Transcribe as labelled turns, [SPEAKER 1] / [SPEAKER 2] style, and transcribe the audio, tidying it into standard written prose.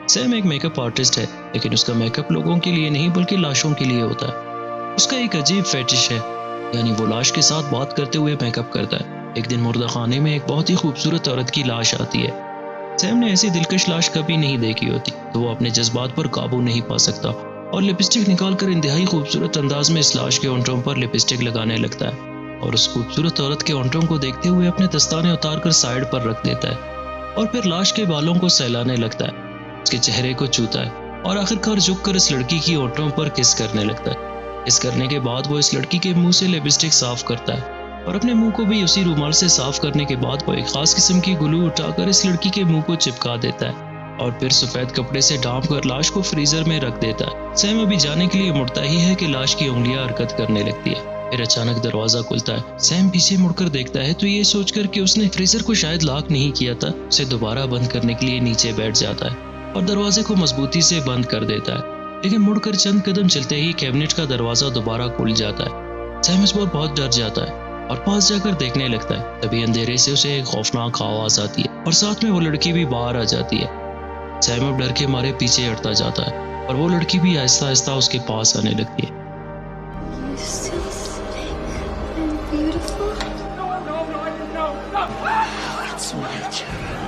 [SPEAKER 1] Sam एक makeup artist है, लेकिन उसका मेकअप लोगों के लिए नहीं बल्कि लाशों के लिए होता है। उसका एक अजीब फेटिश है, यानी वो लाश के साथ बात करते हुए मेकअप करता है। एक दिन मुर्दा खाने में एक बहुत ही खूबसूरत औरत की लाश आती है। सैम ने ऐसी दिलकश लाश कभी नहीं देखी होती, तो वो अपने जज्बात पर काबू नहीं पा सकता और लिपस्टिक निकालकर इंतहाई खूबसूरत अंदाज में इस लाश के होंठों पर लिपस्टिक लगाने लगता है और उस खूबसूरत औरत के होंठों को देखते हुए अपने दस्ताने उतार कर साइड पर रख देता है और फिर लाश के बालों को सहलाने लगता है, उसके चेहरे को छूता है और आखिरकार झुककर इस लड़की की होंठों पर किस करने लगता है। किस करने के बाद वो इस लड़की के मुंह से लिपस्टिक साफ करता है और अपने मुंह को भी उसी रुमाल से साफ करने के बाद वो एक खास किस्म की ग्लू उठाकर इस लड़की के मुंह को चिपका देता है और फिर सफेद कपड़े से ढांप कर लाश को फ्रीजर में रख देता है। सैम अभी जाने के लिए मुड़ता ही है कि लाश की उंगलियां हरकत करने लगती है। फिर अचानक दरवाजा खुलता है। सैम पीछे मुड़कर देखता है तो ये सोचकर कि उसने फ्रीजर को शायद लॉक नहीं किया था, उसे दोबारा बंद करने के लिए नीचे बैठ जाता है और दरवाजे को मजबूती से बंद कर देता है। लेकिन मुड़कर चंद कदम चलते ही कैबिनेट का दरवाजा दोबारा खुल जाता है। सैम इस बार बहुत डर जाता है और पास जाकर देखने लगता है। तभी अंधेरे से उसे एक खौफनाक आवाज आती है और साथ में वो लड़की भी बाहर आ जाती है। सैम अब डर के मारे पीछे हटता जाता है और वो लड़की भी आहिस्ता आहिस्ता उसके पास आने लगती है।
[SPEAKER 2] You're so thick and beautiful.
[SPEAKER 3] No, no, no, no, no.
[SPEAKER 2] It's my turn.